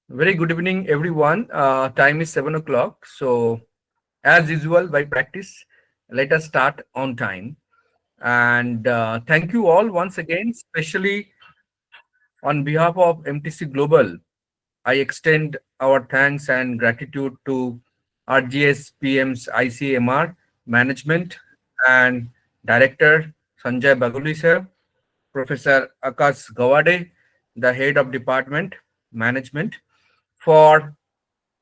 Very good evening, everyone. Time is 7 o'clock. So, as usual, by practice, let us start on time. And thank you all once again, especially on behalf of MTC Global. I extend our thanks and gratitude to RGS PM's ICMR management and Director Sanjay Baguli sir, Professor Akash Gawade, the head of department management, for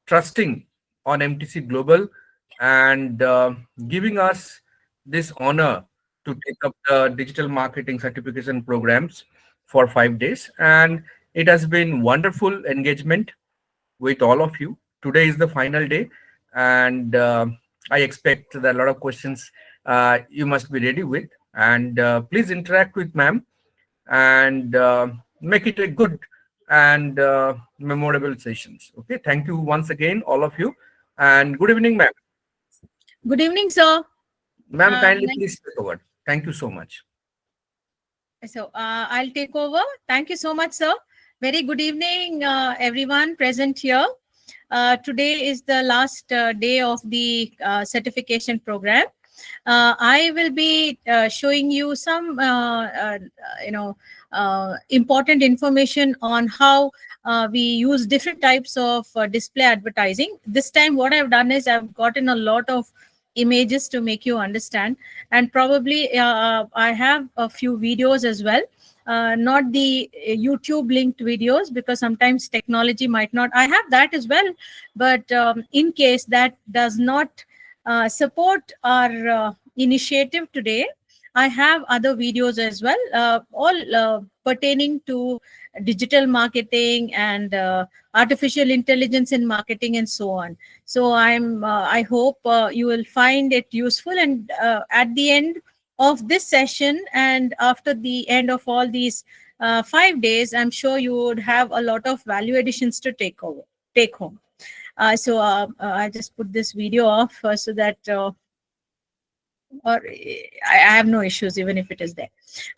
trusting on MTC Global and giving us this honor to take up the digital marketing certification programs for 5 days. And it has been wonderful engagement with all of you. Today is the final day, and I expect that a lot of questions you must be ready with. And please interact with ma'am and make it a good and memorable sessions. Okay, thank you once again, all of you, and good evening, ma'am. Good evening, sir. Ma'am, kindly Nice. please take over. Thank you so much. I'll take over. Thank you so much, sir. Very good evening, everyone present here. Today is the last day of the certification program. I will be showing you some, you know, important information on how we use different types of display advertising. This time, what I've done is I've gotten a lot of images to make you understand, and probably I have a few videos as well. Not the YouTube linked videos, because sometimes technology might not. I have that as well, but in case that does not support our initiative today, I have other videos as well, all pertaining to digital marketing and artificial intelligence in marketing and so on. So I hope you will find it useful, and at the end of this session and after the end of all these 5 days, I'm sure you would have a lot of value additions to take home. I just put this video off so that or I have no issues even if it is there.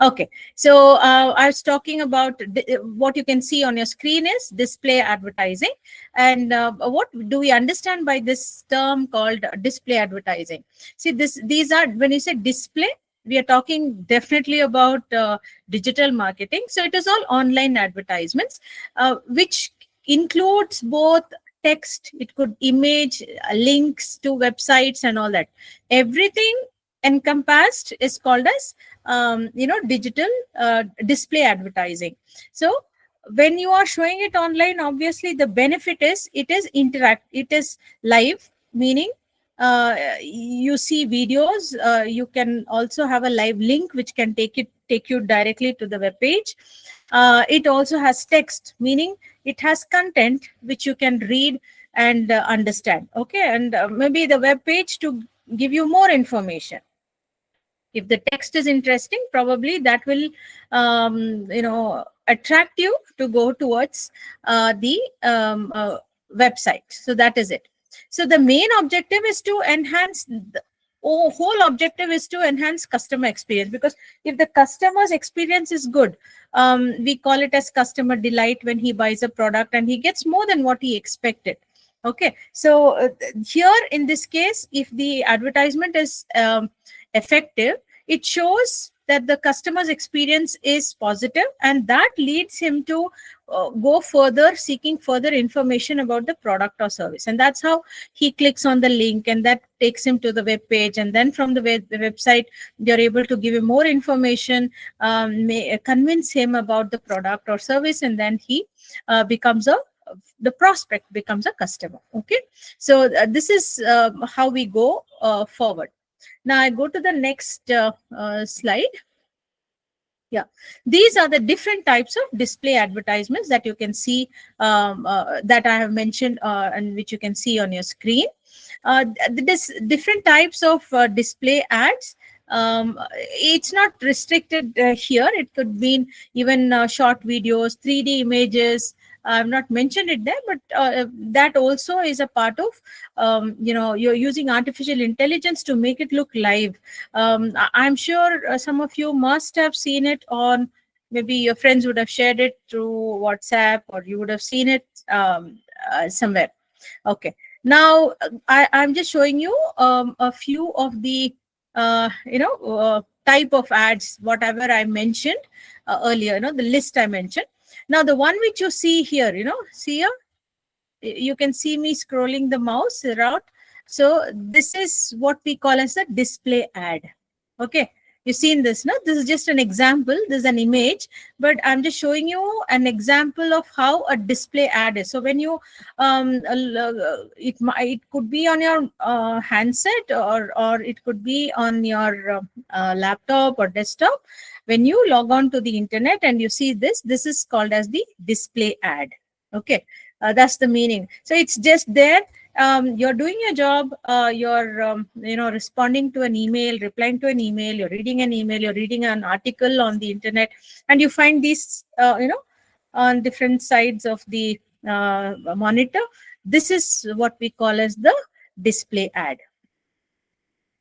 Okay, so I was talking about what you can see on your screen is display advertising, and what do we understand by this term called display advertising? See, these are, when you say display, we are talking definitely about digital marketing. So it is all online advertisements, which includes both text, it could image, links to websites and all that. Everything encompassed is called as digital display advertising. So when you are showing it online, obviously the benefit is it is live, meaning you see videos. You can also have a live link which can take you directly to the web page. It also has text, meaning it has content which you can read and understand. Okay, and maybe the web page to give you more information. If the text is interesting, probably that will attract you to go towards the website. So that is it. So the main objective is to enhance whole objective is to enhance customer experience, because if the customer's experience is good, we call it as customer delight. When he buys a product and he gets more than what he expected. Okay, so here in this case, if the advertisement is effective, it shows that the customer's experience is positive, and that leads him to go further, seeking further information about the product or service. And that's how he clicks on the link, and that takes him to the web page. And then from the website, they're able to give him more information, convince him about the product or service, and then he the prospect becomes a customer. Okay, so this is how we go forward. Now I go to the next slide. Yeah, these are the different types of display advertisements that you can see, that I have mentioned, and which you can see on your screen. This different types of display ads. It's not restricted here. It could mean even short videos, 3D images. I've not mentioned it there, but that also is a part of, you're using artificial intelligence to make it look live. I'm sure some of you must have seen it on Maybe your friends would have shared it through WhatsApp, or you would have seen it somewhere. Okay. Now I'm just showing you a few of the type of ads, whatever I mentioned earlier. The list I mentioned. Now the one which you see here, see here, you can see me scrolling the mouse around. So this is what we call as a display ad. Okay, you've seen this. No, this is just an example. This is an image, but I'm just showing you an example of how a display ad is. So when you it could be on your handset, or it could be on your laptop or desktop. When you log on to the internet and you see this is called as the display ad. Okay, that's the meaning. So it's just there. You're doing your job. You're responding to an email, replying to an email. You're reading an email. You're reading an article on the internet, and you find these on different sides of the monitor. This is what we call as the display ad.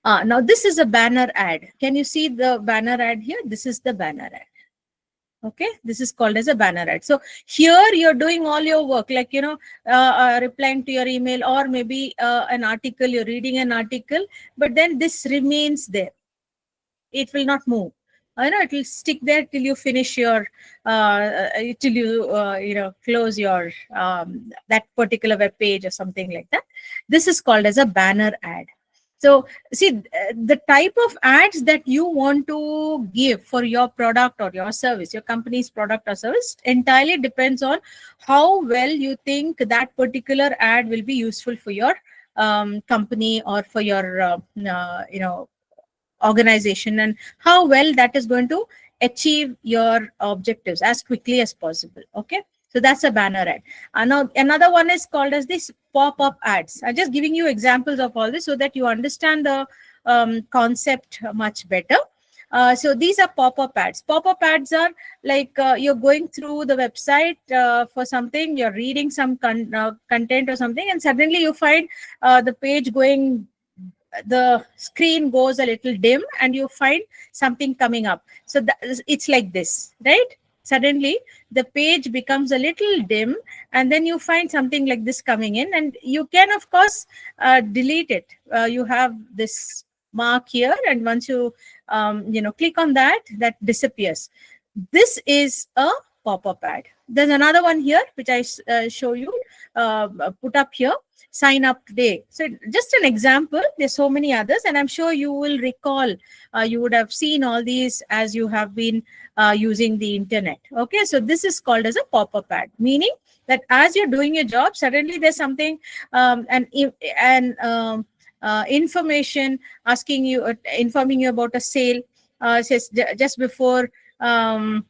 Now this is a banner ad. Can you see the banner ad here? This is the banner ad. Okay, this is called as a banner ad. So here you're doing all your work, like replying to your email, or maybe an article, you're reading an article, but then this remains there. It will not move. It will stick there till you finish your till you close your that particular web page or something like that. This is called as a banner ad. So see, the type of ads that you want to give for your product or your service, your company's product or service, entirely depends on how well you think that particular ad will be useful for your company, or for your organization, and how well that is going to achieve your objectives as quickly as possible. Okay, so that's a banner ad. Now another one is called as this pop-up ads. I'm just giving you examples of all this so that you understand the concept much better. So these are pop-up ads. Pop-up ads are like you're going through the website for something, you're reading some content or something, and suddenly you find the page going, the screen goes a little dim, and you find something coming up. So it's like this, right? Suddenly the page becomes a little dim, and then you find something like this coming in, and you can of course delete it. You have this mark here, and once you click on that, that disappears. This is a pop-up ad. There's another one here which I show you, put up here, sign up today. So just an example. There's so many others, and I'm sure you will recall, you would have seen all these as you have been using the internet. Okay, so this is called as a pop-up ad, meaning that as you're doing your job, suddenly there's something, information asking you, informing you about a sale, says just before a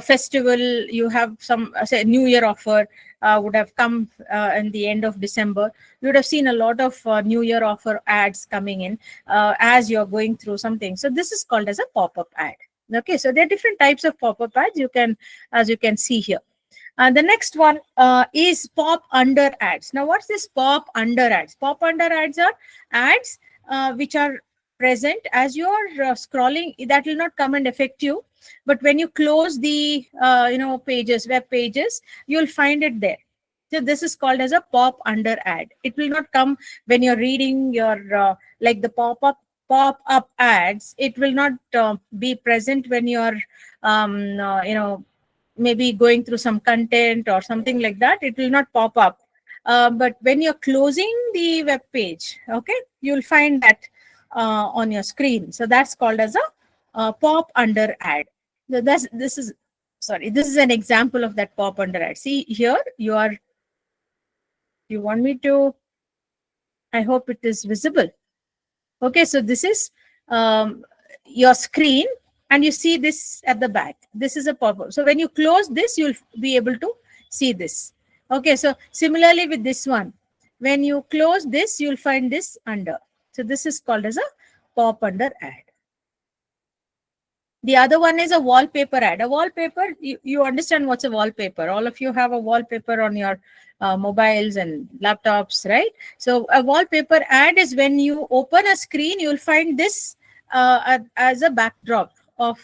festival, you have some say new year offer would have come in the end of December. You would have seen a lot of new year offer ads coming in as you're going through something. So this is called as a pop-up ad. Okay, so there are different types of pop-up ads, as you can see here. The next one is pop under ads. Now what's this pop under ads? Pop under ads are ads which are present as you're scrolling. That will not come and affect you, but when you close the pages, web pages, you'll find it there. So this is called as a pop under ad. It will not come when you're reading your like the pop-up ads. It will not be present when you're maybe going through some content or something like that. It will not pop up. But when you're closing the web page, okay, you'll find that on your screen. So that's called as a pop under ad. So this is an example of that pop under ad. See here, you want me to, I hope it is visible. Okay, so this is your screen, and you see this at the back. This is a pop-up. So when you close this, you'll be able to see this. Okay, so similarly with this one, when you close this, you'll find this under. So this is called as a pop under ad. The other one is a wallpaper ad. A wallpaper, you understand what's a wallpaper. All of you have a wallpaper on your mobiles and laptops, right? So a wallpaper ad is when you open a screen, you'll find this as a backdrop of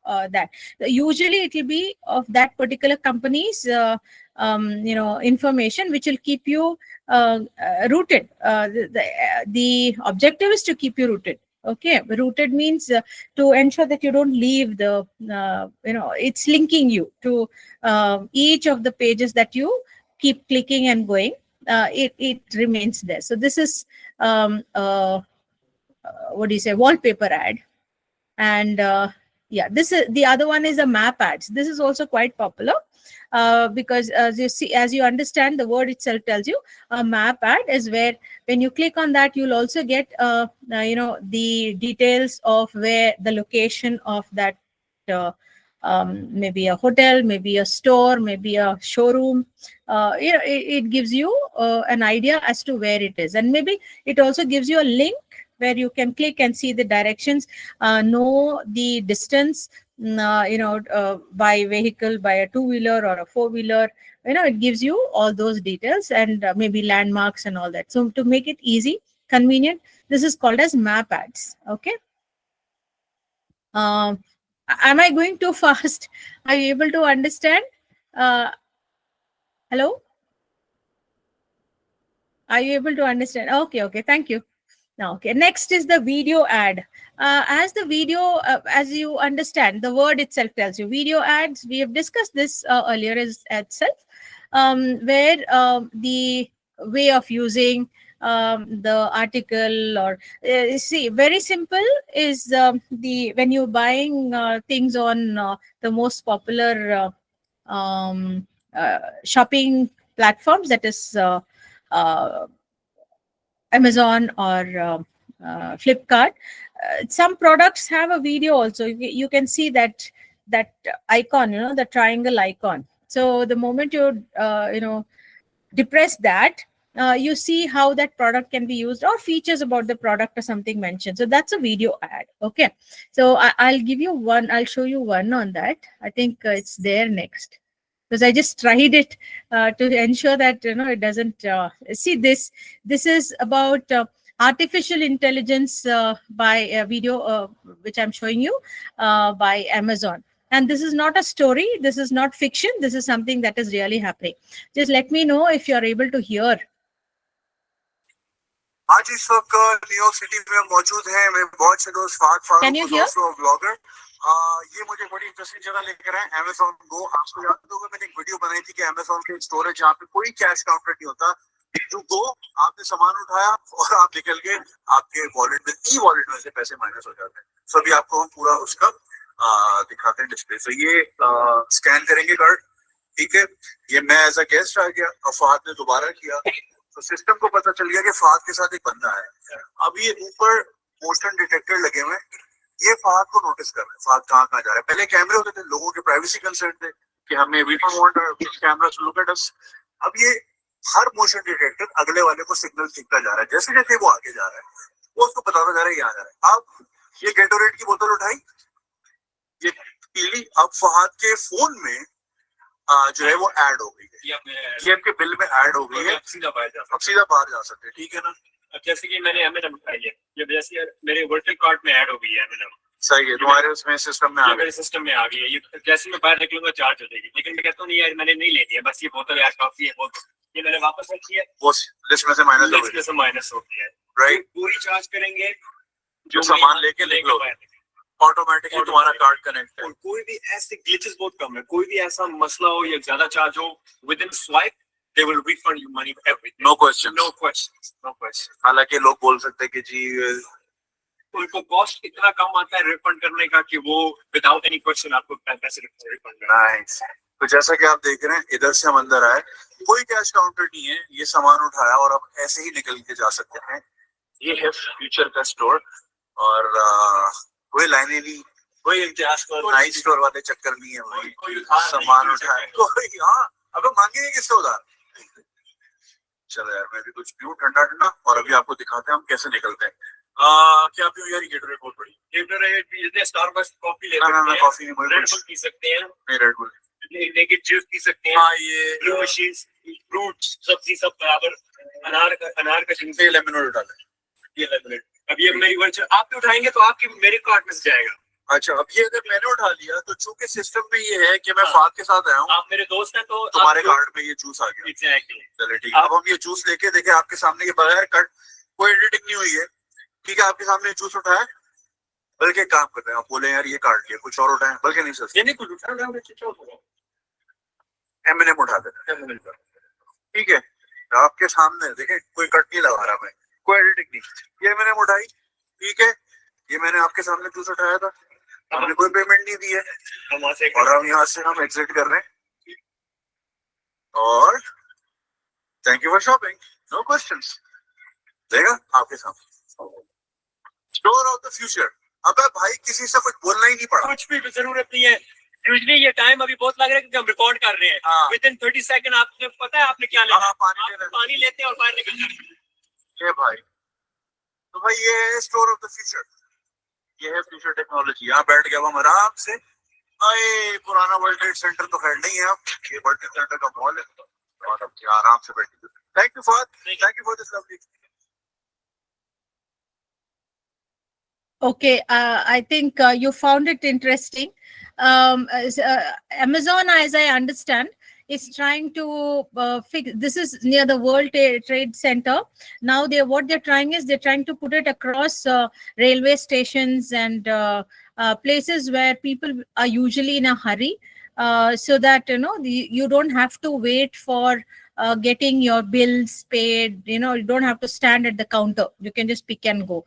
that. Usually it will be of that particular company's information, which will keep you rooted. The objective is to keep you rooted. Okay, rooted means to ensure that you don't leave the it's linking you to each of the pages that you keep clicking and going. It remains there. So this is what do you say, wallpaper ad. And yeah, this is the other one is a map ads. This is also quite popular because as you understand, the word itself tells you a map ad is where when you click on that, you'll also get the details of where the location of that uh, maybe a hotel, maybe a store, maybe a showroom. It gives you an idea as to where it is, and maybe it also gives you a link where you can click and see the directions, know the distance, by vehicle, by a two-wheeler or a four-wheeler. It gives you all those details, and maybe landmarks and all that. So to make it easy, convenient, this is called as map ads. Okay. um, am I going too fast? Are you able to understand? Hello, are you able to understand? Okay, thank you. Now, okay, next is the video ad. As the video, as you understand, the word itself tells you video ads. We have discussed this earlier as itself, where the way of using the article, or see, very simple is the when you're buying things on the most popular shopping platforms, that is uh, Amazon or Flipkart. Some products have a video also. You can see that icon, the triangle icon. So the moment you depress that, you see how that product can be used, or features about the product or something mentioned. So that's a video ad. Okay. So I'll give you one. I'll show you one on that. I think it's there next, because I just tried it to ensure that it doesn't see this. This is about artificial intelligence by a video which I'm showing you by Amazon. And this is not a story. This is not fiction. This is something that is really happening. Just let me know if you're able to hear. आज इस वक्त New York city में मौजूद हैं मैं बहुत से दोस्त Can you hear? ब्लॉगर ये मुझे बड़ी इंटरेस्टिंग जगह लेकर आए Amazon Go। आपको याद होगा मैंने एक वीडियो बनाई थी कि Amazon के स्टोर है जहाँ पे कोई कैश काउंटर नहीं होता। टू गो, आपने सामान उठाया और आप निकल के आपके वॉलेट में ई वॉलेट में से पैसे माइनस हो जाते हैं। सो अभी आपको हम पूरा उसका दिखाते हैं डिस्प्ले। सो ये स्कैन करेंगे कार्ड, ठीक है। ये मैं एज अ गेस्ट आ गया और फहद ने दोबारा किया, तो सिस्टम को पता चल गया कि फहद के साथ एक बंदा है। अब ये ऊपर मोशन डिटेक्टर लगे हुए, ये फहद को नोटिस कर रहे हैं फहद कहाँ कहाँ जा रहा है। पहले कैमरे होते थे, लोगों के प्राइवेसी कंसर्न थे कि हमें we don't want camera to look at us. अब ये हर मोशन डिटेक्टर अगले वाले को सिग्नल दिखता जा रहा है, जैसे जैसे वो आगे जा रहा है वो उसको बताता जा रहा है यहाँ जा रहा है। अब ये गेटोरेट की बोतल उठाई, ये पीली, अब फहद के फोन में जो है वो ऐड हो गई है, ये आपके बिल में ऐड हो गई है, सीधा बाहर जा सकते हैं, ठीक है ना। अब जैसे कि मैंने M&M उठाई है, ये जैसे मेरे वर्चुअल कार्ड में ऐड हो गई है M&M। सही है, तुम्हारे उसमें सिस्टम में आ गई, मेरे सिस्टम में आ गई है। ये जैसे मैं बाहर निकलूंगा चार्ज हो जाएगी, लेकिन मैं कहता हूँ नहीं यार मैंने नहीं लेनी है, बस ये बोतल यार काफी है, ये मैंने वापस रखी है, वो लिस्ट में से माइनस हो गई है। राइट, पूरी चार्ज करेंगे जो सामान लेके निकलो ऑटोमेटिकली तुम्हारा कार्ड कनेक्ट है। और कोई भी ऐसे ग्लिचेस बहुत कम है, कोई भी ऐसा मसला हो या ज्यादा चार्ज हो, with in swipe they will refund you money for everything. No questions. हालांकि लोग बोल सकते हैं कि जी उनको कॉस्ट इतना कम आता है रिफंड करने का कि वो विदाउट एनी क्वेश्चन आपको पैसे रिफंड कर। नाइस। तो जैसा कि आप देख रहे हैं, इधर से हम अंदर आए, कोई कैश काउंटर नहीं है, ये सामान उठाया और अब ऐसे ही निकल के जा सकते हैं। ये है फ्यूचर का स्टोर, और कोई लाइनें नहीं, कोई इम्तियाज का नाइट स्टोर वाले चक्कर नहीं है भाई। सामान उठाया कोई, हाँ अब मांगेंगे किससे उधार। चलो यार मैं भी कुछ पीऊं ठंडा ठंडा, और अभी आपको दिखाते हैं हम कैसे निकलते हैं। क्या पीऊं यार, गेटोरेट बहुत बड़ी गेटोरेट, स्टारबक्स कॉफी ले सकते हैं, कॉफी नहीं, रेड बुल पी सकते हैं, नहीं red bull naked juice P सकते हैं। हाँ ये ब्लू मशीन्स, फ्रूट्स, सब्जी सब बराबर, अनार का जूस, लेमन डाला, ये लेमनेड। अब ये मेरी वर्चुअल आप भी उठाएंगे तो आपकी मेरे कार्ड में से जाएगा। अच्छा, अब ये अगर मैंने उठा लिया तो चूंकि सिस्टम में ये है कि मैं फाद के साथ आया हूँ, आप मेरे दोस्त हैं, तो तुम्हारे कार्ड में ये जूस आ गया। एग्जैक्टली। चले ठीक है, अब हम ये जूस लेके देखे आपके सामने, ये बगैर कट कोई एडिटिंग नहीं हुई है, ठीक है, आपके सामने जूस उठाया, बल्कि एक काम करते हैं, आप बोले यार ये काट लिया, कुछ और उठाए, बल्कि नहीं सर, ये नहीं कुछ उठा, एमएनएम उठा देना, ठीक है, आपके सामने देखें, कोई कट नहीं लगा रहा मैं, कोई एडिटिंग नहीं, ये मैंने उठाई, ठीक है, ये मैंने आपके सामने जूस उठाया था, हमने कोई पेमेंट नहीं दी है, और हम यहाँ से हम एग्जिट कर रहे हैं, और thank you for shopping, no questions, देगा आपके सामने स्टोर ऑफ द फ्यूचर। अबे भाई किसी से कुछ बोलना ही नहीं पड़ा, कुछ भी जरूरत नहीं है। यूजली ये टाइम अभी बहुत लग रहा है क्योंकि हम रिकॉर्ड कर रहे हैं। विद इन 30 सेकंड आपने पता है आपने क्या लेना? पानी लेते हैं और बाहर निकल जाते हैं। ये भाई, तो भाई ये है स्टोर ऑफ द फ्यूचर, ये है फ्यूचर टेक्नोलॉजी। यहाँ बैठ गया हम आराम से, अरे पुराना वर्ल्ड ट्रेड सेंटर तो खैर नहीं है, अब ये वर्ल्ड ट्रेड सेंटर का मॉल है, और अब आराम से बैठे। Thank you for this lovely. Okay, I think you found it interesting. Amazon, as I understand, is trying to fix. This is near the World Trade Center. Now, what they're trying is they're trying to put it across railway stations and places where people are usually in a hurry, so that you don't have to wait for getting your bills paid. You don't have to stand at the counter. You can just pick and go.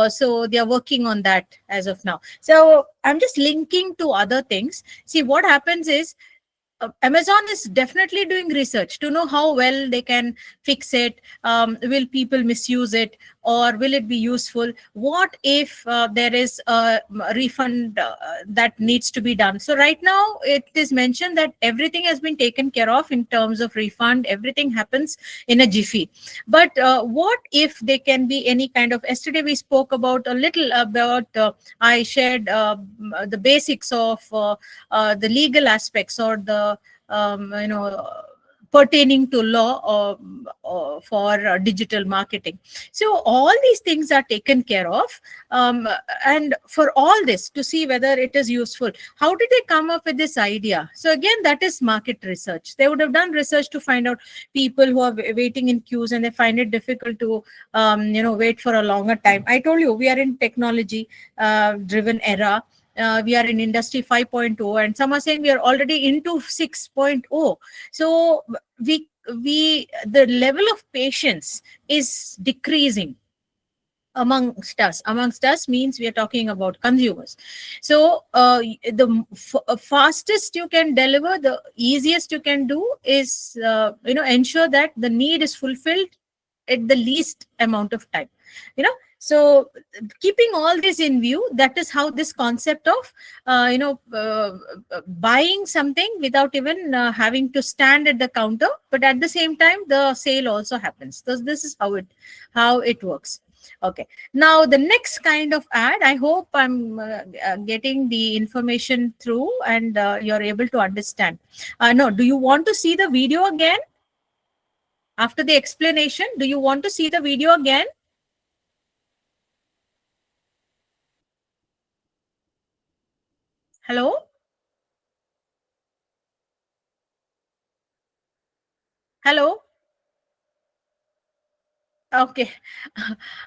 So they are working on that as of now. So I'm just linking to other things. See, what happens is Amazon is definitely doing research to know how well they can fix it. Will people misuse it, or will it be useful? What if there is a refund that needs to be done? So right now it is mentioned that everything has been taken care of in terms of refund. Everything happens in a jiffy. But what if there can be any kind of, yesterday we spoke about a little about, I shared the basics of the legal aspects, or the pertaining to law for digital marketing. So all these things are taken care of, and for all this, to see whether it is useful, how did they come up with this idea? So again, that is market research. They would have done research to find out people who are waiting in queues and they find it difficult to wait for a longer time. I told you, we are in technology driven era. We are in industry 5.0, and some are saying we are already into 6.0. So the level of patience is decreasing amongst us. Amongst us means we are talking about consumers. So the fastest you can deliver, the easiest you can do is ensure that the need is fulfilled at the least amount of time. So keeping all this in view, that is how this concept of buying something without even having to stand at the counter, but at the same time the sale also happens. So this is how it works. Okay, now the next kind of ad, I hope I'm getting the information through and you're able to understand. No, do you want to see the video again after the explanation? Do you want to see the video again? Hello? Hello? Okay,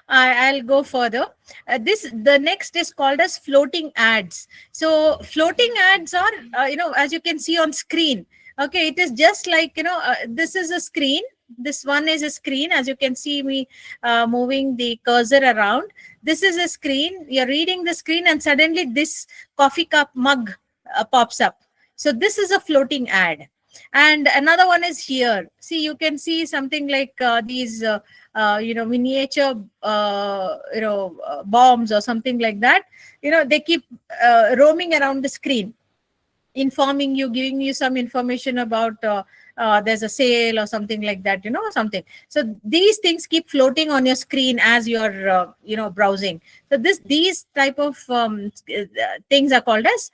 I'll go further. The next is called as floating ads. So floating ads are, as you can see on screen. Okay, it is just like, this is a screen. This one is a screen. As you can see me moving the cursor around. This is a screen. You're reading the screen and suddenly this coffee cup mug pops up. So this is a floating ad. And another one is here. See, you can see something like these miniature bombs or something like that. They keep roaming around the screen, informing you, giving you some information about there's a sale or something like that, something. So these things keep floating on your screen as you're browsing. So these type of things are called as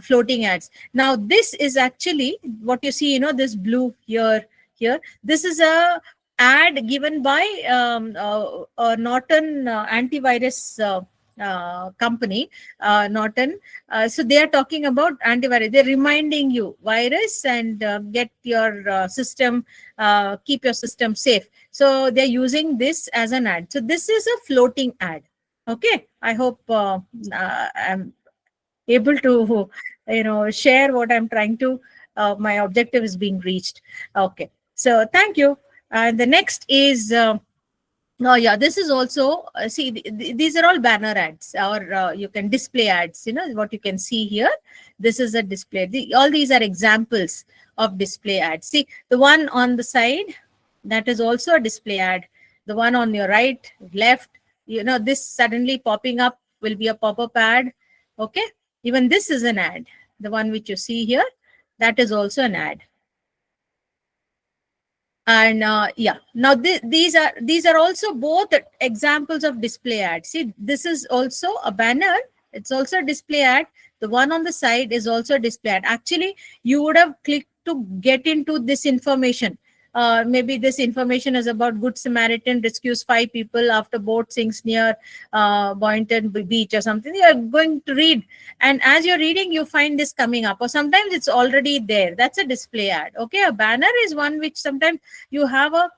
floating ads. Now this is actually what you see, this blue here. This is a ad given by Norton antivirus company, Norton. So they are talking about antivirus. They're reminding you virus and get your system, keep your system safe. So they're using this as an ad. So this is a floating ad. Okay, I hope I'm able to share what I'm trying to. My objective is being reached. Okay, so thank you. And the next is. Oh yeah, this is also see these are all banner ads, or you can display ads. You know what you can see here. This is a display. All these are examples of display ads. See the one on the side, that is also a display ad. The one on your right, left, this suddenly popping up will be a pop-up ad. Okay, even this is an ad. The one which you see here, that is also an ad. And yeah, now these are also both examples of display ads. See, this is also a banner, it's also a display ad. The one on the side is also a display ad. Actually, you would have clicked to get into this information. Maybe this information is about Good Samaritan rescues 5 people after boat sinks near Boynton Beach or something. You're going to read, and as you're reading, you find this coming up, or sometimes it's already there. That's a display ad. Okay, a banner is one which sometimes you have a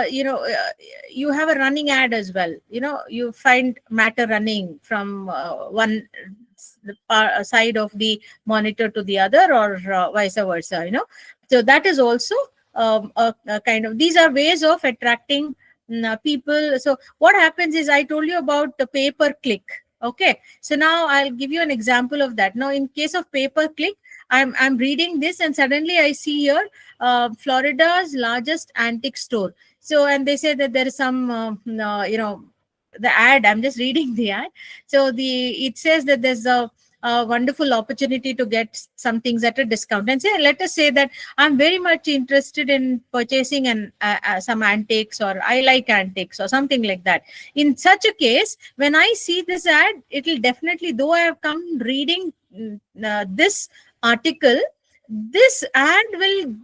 you have a running ad as well. You find matter running from one side of the monitor to the other, or vice versa. So that is also a kind of, these are ways of attracting people. So what happens is, I told you about the pay per click. Okay, so now I'll give you an example of that. Now in case of pay per click, I'm reading this, and suddenly I see here Florida's largest antique store. So, and they say that there is some, the ad. I'm just reading the ad. So it says that there's a wonderful opportunity to get some things at a discount. And say, let us say that I'm very much interested in purchasing some antiques, or I like antiques, or something like that. In such a case, when I see this ad, it will definitely, though I have come reading this article, this ad will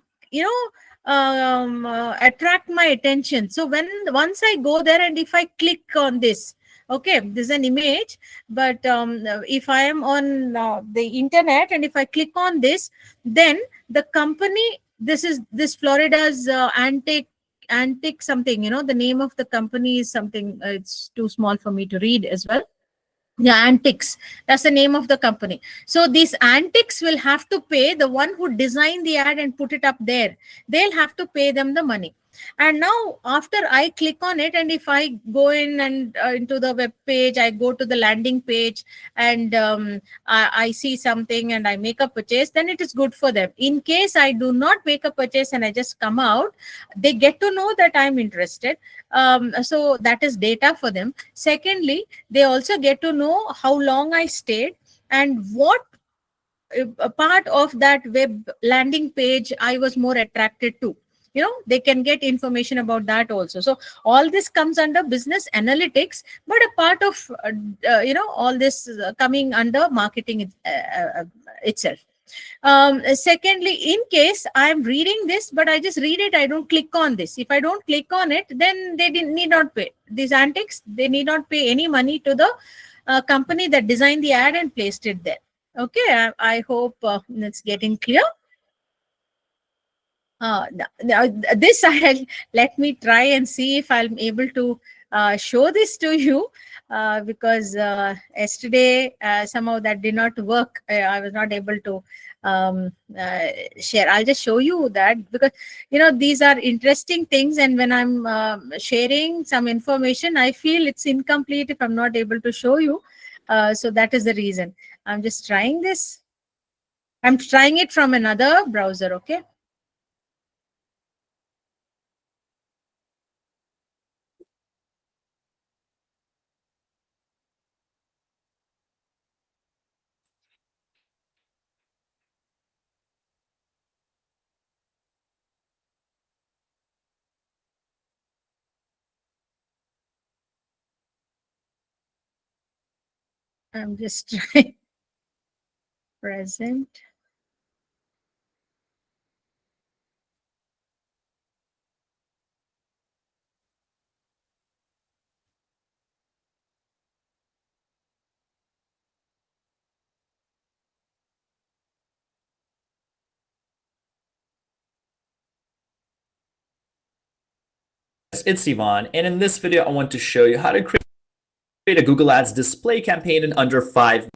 attract my attention. So once I go there, and if I click on this, okay, this is an image, but if I am on the internet, and if I click on this, then the company, this Florida's antique something, the name of the company is something, it's too small for me to read as well. Yeah, antiques, that's the name of the company. So these antiques will have to pay the one who designed the ad and put it up there. They'll have to pay them the money. And now after I click on it, and if I go in and into the web page, I go to the landing page, and I see something and I make a purchase, then it is good for them. In case I do not make a purchase and I just come out, they get to know that I'm interested. So that is data for them. Secondly, they also get to know how long I stayed, and what a part of that web landing page I was more attracted to. They can get information about that also. So all this comes under business analytics, but a part of all this coming under marketing itself. Secondly, in case I'm reading this, but I just read it, I don't click on this. If I don't click on it, then they need not pay. These antiques, they need not pay any money to the company that designed the ad and placed it there. Okay, I hope it's getting clear. Now this I'll let me try and see if I'm able to show this to you, because yesterday somehow that did not work. I was not able to share. I'll just show you that, because these are interesting things, and when I'm sharing some information, I feel it's incomplete if I'm not able to show you. So that is the reason. I'm just trying this. I'm trying it from another browser. Okay. I'm just trying. Present. It's Ivan, and in this video I want to show you how to create a Google Ads display campaign in under 5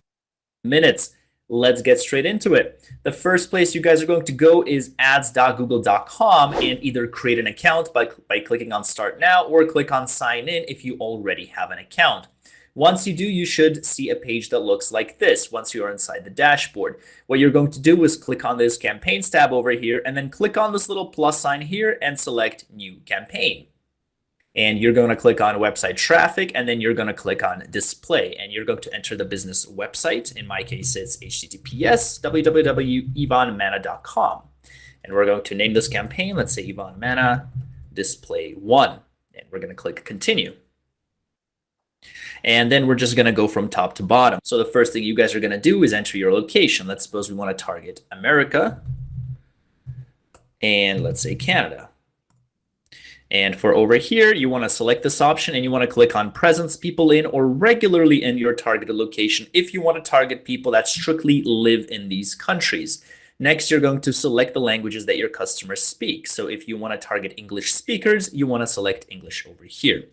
minutes. Let's get straight into it. The first place you guys are going to go is ads.google.com and either create an account by clicking on Start Now or click on Sign In if you already have an account. Once you do, you should see a page that looks like this once you are inside the dashboard. What you're going to do is click on this Campaigns tab over here and then click on this little plus sign here and select New Campaign. And you're going to click on website traffic, and then you're going to click on display, and you're going to enter the business website. In my case, it's https www.ivanmana.com. And we're going to name this campaign, let's say Ivan Mana Display 1. And we're going to click continue. And then we're just going to go from top to bottom. So the first thing you guys are going to do is enter your location. Let's suppose we want to target America, and let's say Canada. And for over here, you want to select this option and you want to click on presence people in or regularly in your targeted location if you want to target people that strictly live in these countries. Next, you're going to select the languages that your customers speak. So if you want to target English speakers, you want to select English over here.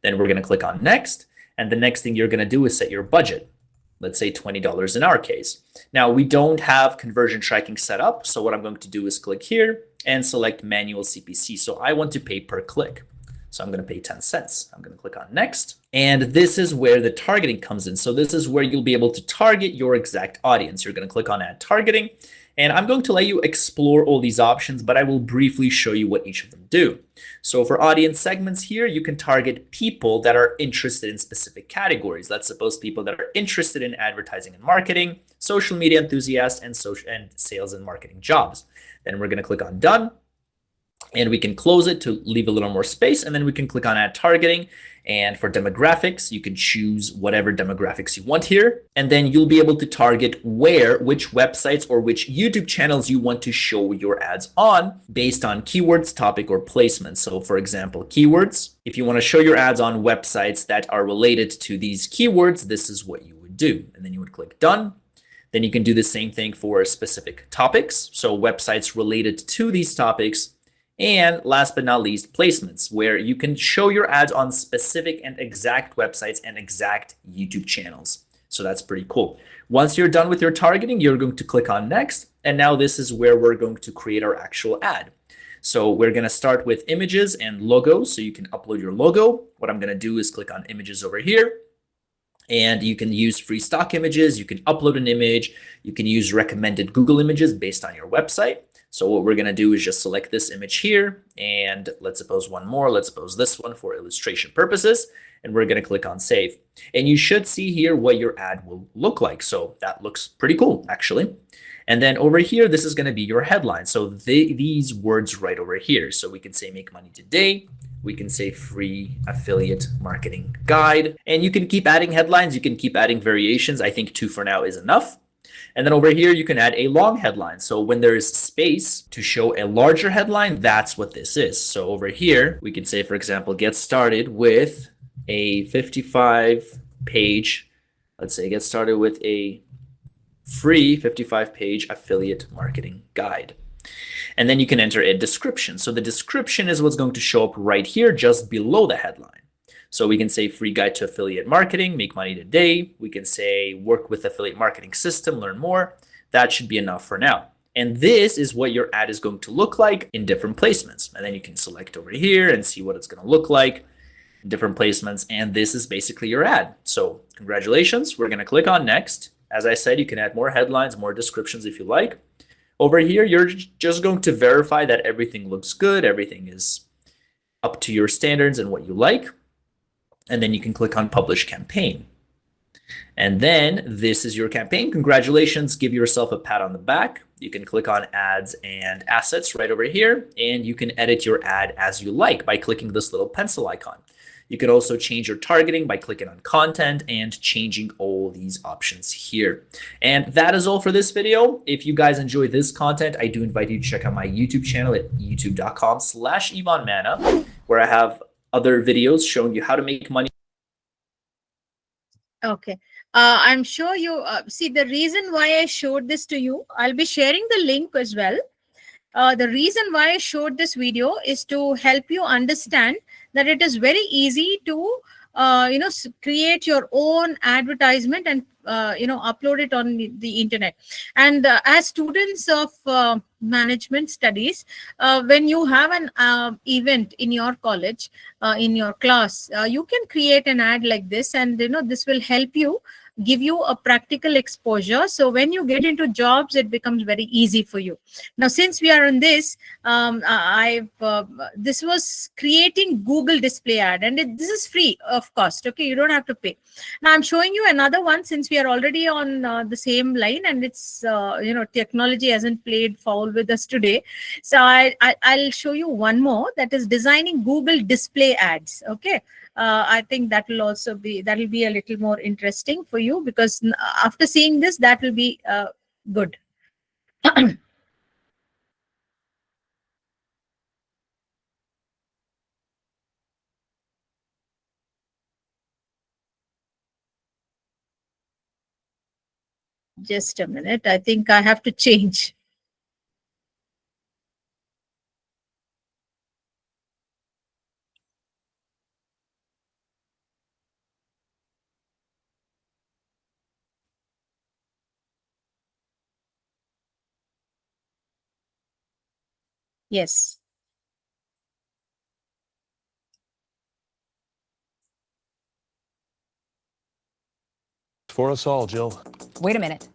Then we're going to click on next. And the next thing you're going to do is set your budget. Let's say $20 in our case. Now, we don't have conversion tracking set up. So what I'm going to do is click here and select manual CPC. So I want to pay per click. So I'm going to pay 10 cents. I'm going to click on next. And this is where the targeting comes in. So this is where you'll be able to target your exact audience. You're going to click on add targeting. And I'm going to let you explore all these options, but I will briefly show you what each of them do. So for audience segments here, you can target people that are interested in specific categories. Let's suppose people that are interested in advertising and marketing, social media enthusiasts, and sales and marketing jobs. Then we're going to click on done. And we can close it to leave a little more space, and then we can click on add targeting. And for demographics, you can choose whatever demographics you want here. And then you'll be able to target which websites or which YouTube channels you want to show your ads on based on keywords, topic, or placement. So for example, keywords, if you want to show your ads on websites that are related to these keywords, this is what you would do. And then you would click done. Then you can do the same thing for specific topics. So websites related to these topics. And last but not least, placements, where you can show your ads on specific and exact websites and exact YouTube channels. So that's pretty cool. Once you're done with your targeting, you're going to click on next. And now this is where we're going to create our actual ad. So we're going to start with images and logos. So you can upload your logo. What I'm going to do is click on images over here. And you can use free stock images. You can upload an image. You can use recommended Google images based on your website. So what we're going to do is just select this image here, and let's suppose one more. Let's suppose this one for illustration purposes, and we're going to click on save. And you should see here what your ad will look like. So that looks pretty cool, actually. And then over here, this is going to be your headline. So these words right over here. So we can say make money today. We can say free affiliate marketing guide. And you can keep adding headlines. You can keep adding variations. I think 2 for now is enough. And then over here, you can add a long headline. So when there's space to show a larger headline, that's what this is. So over here, we can say, for example, get started with a 55-page, let's say get started with a free 55-page affiliate marketing guide. And then you can enter a description. So the description is what's going to show up right here just below the headline. So we can say free guide to affiliate marketing, make money today. We can say work with affiliate marketing system, learn more. That should be enough for now. And this is what your ad is going to look like in different placements. And then you can select over here and see what it's going to look like in different placements. And this is basically your ad. So congratulations. We're going to click on next. As I said, you can add more headlines, more descriptions if you like. Over here, you're just going to verify that everything looks good. Everything is up to your standards and what you like. And then you can click on publish campaign. And then this is your campaign. Congratulations. Give yourself a pat on the back. You can click on ads and assets right over here, and you can edit your ad as you like by clicking this little pencil icon. You can also change your targeting by clicking on content and changing all these options here. And that is all for this video. If you guys enjoy this content, I do invite you to check out my YouTube channel at youtube.com/IvanMana, where I have other videos showing you how to make money. Okay. I'm sure you see the reason why I showed this to you. I'll be sharing the link as well. The reason why I showed this video is to help you understand that it is very easy to create your own advertisement and upload it on the internet. And as students of management studies, when you have an event in your college, in your class, you can create an ad like this, and this will help you, give you a practical exposure. So when you get into jobs, it becomes very easy for you. Now, since we are on this, this was creating Google display ad, and this is free of cost. Okay, you don't have to pay. Now I'm showing you another one, since we are already on the same line, and it's technology hasn't played foul with us today. So I'll show you one more, that is designing Google display ads. Okay. I think that will be a little more interesting for you, because after seeing this, that will be good. Just a minute. I think I have to change. Yes. For us all, Jill. Wait a minute.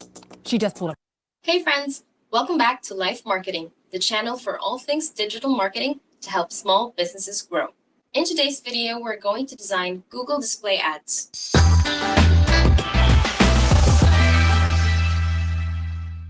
She just pulled up. Hey friends, welcome back to Life Marketing, the channel for all things digital marketing to help small businesses grow. In today's video, we're going to design Google display ads.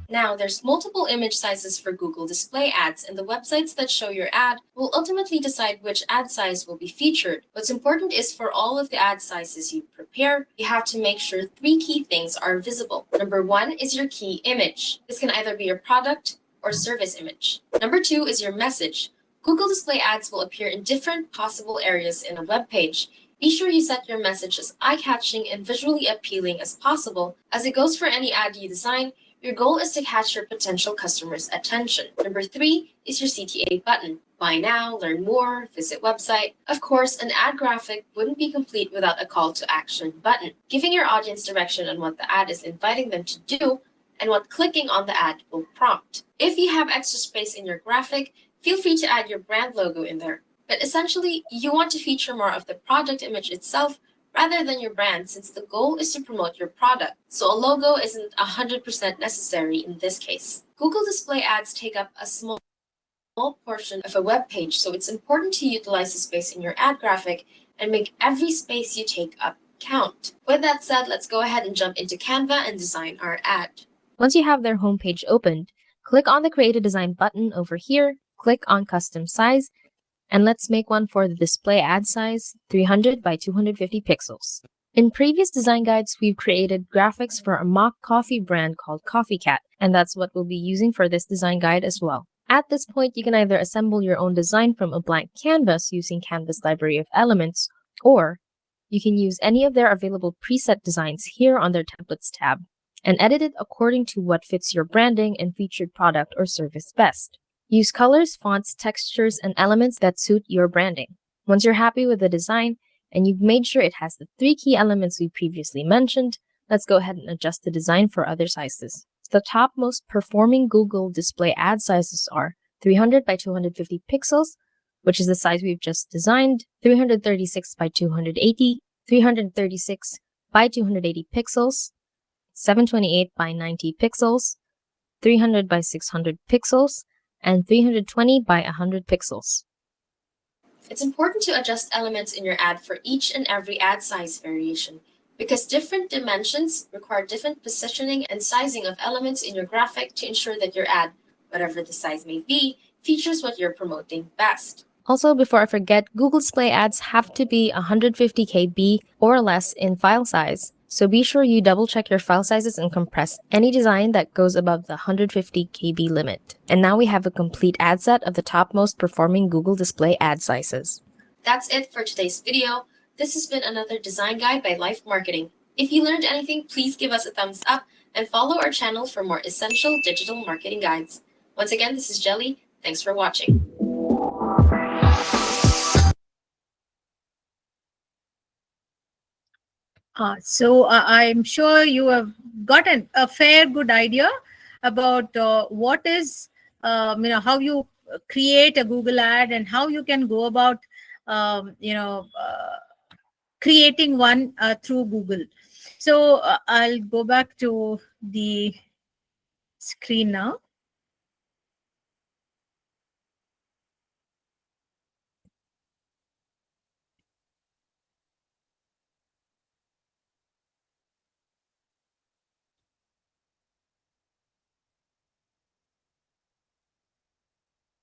Now, there's multiple image sizes for Google display ads, and the websites that show your ad will ultimately decide which ad size will be featured. What's important is for all of the ad sizes you prepare, you have to make sure 3 key things are visible. Number 1 is your key image. This can either be your product or service image. Number 2 is your message. Google display ads will appear in different possible areas in a web page. Be sure you set your message as eye-catching and visually appealing as possible. As it goes for any ad you design, your goal is to catch your potential customers' attention. Number 3 is your CTA button. Buy now, learn more, visit website. Of course, an ad graphic wouldn't be complete without a call to action button, giving your audience direction on what the ad is inviting them to do and what clicking on the ad will prompt. If you have extra space in your graphic, feel free to add your brand logo in there. But essentially, you want to feature more of the product image itself rather than your brand, since the goal is to promote your product. So a logo isn't 100% necessary in this case. Google display ads take up a small portion of a web page, so it's important to utilize the space in your ad graphic and make every space you take up count. With that said, let's go ahead and jump into Canva and design our ad. Once you have their homepage opened, click on the Create a Design button over here, click on Custom Size, and let's make one for the display ad size, 300 by 250 pixels. In previous design guides, we've created graphics for a mock coffee brand called Coffee Cat, and that's what we'll be using for this design guide as well. At this point, you can either assemble your own design from a blank canvas using Canva's library of elements, or you can use any of their available preset designs here on their Templates tab, and edit it according to what fits your branding and featured product or service best. Use colors, fonts, textures, and elements that suit your branding. Once you're happy with the design and you've made sure it has the 3 key elements we previously mentioned, let's go ahead and adjust the design for other sizes. The top most performing Google display ad sizes are 300 by 250 pixels, which is the size we've just designed, 336 by 280, 336 by 280 pixels, 728 by 90 pixels, 300 by 600 pixels, and 320 by 100 pixels. It's important to adjust elements in your ad for each and every ad size variation, because different dimensions require different positioning and sizing of elements in your graphic to ensure that your ad, whatever the size may be, features what you're promoting best. Also, before I forget, Google Display ads have to be 150 KB or less in file size. So be sure you double check your file sizes and compress any design that goes above the 150 KB limit. And now we have a complete ad set of the top most performing Google Display ad sizes. That's it for today's video. This has been another design guide by Life Marketing. If you learned anything, please give us a thumbs up and follow our channel for more essential digital marketing guides. Once again, this is Jelly. Thanks for watching. So I'm sure you have gotten a fair good idea about what is, how you create a Google ad and how you can go about, creating one through Google. So I'll go back to the screen now.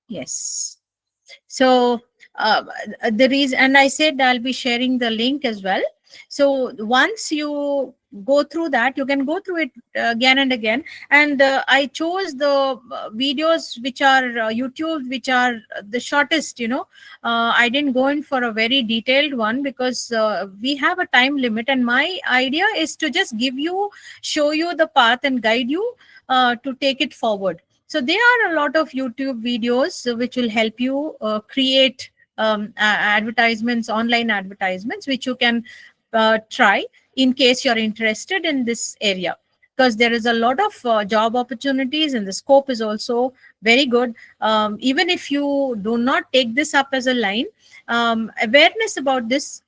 Yes. So the reason, and I said I'll be sharing the link as well. So once you go through that, you can go through it again and again. And I chose the videos which are YouTube, which are the shortest. I didn't go in for a very detailed one because we have a time limit, and my idea is to just show you the path and guide you to take it forward. So there are a lot of YouTube videos which will help you create advertisements, online advertisements, which you can try in case you're interested in this area, because there is a lot of job opportunities and the scope is also very good. Even if you do not take this up as a line, awareness about this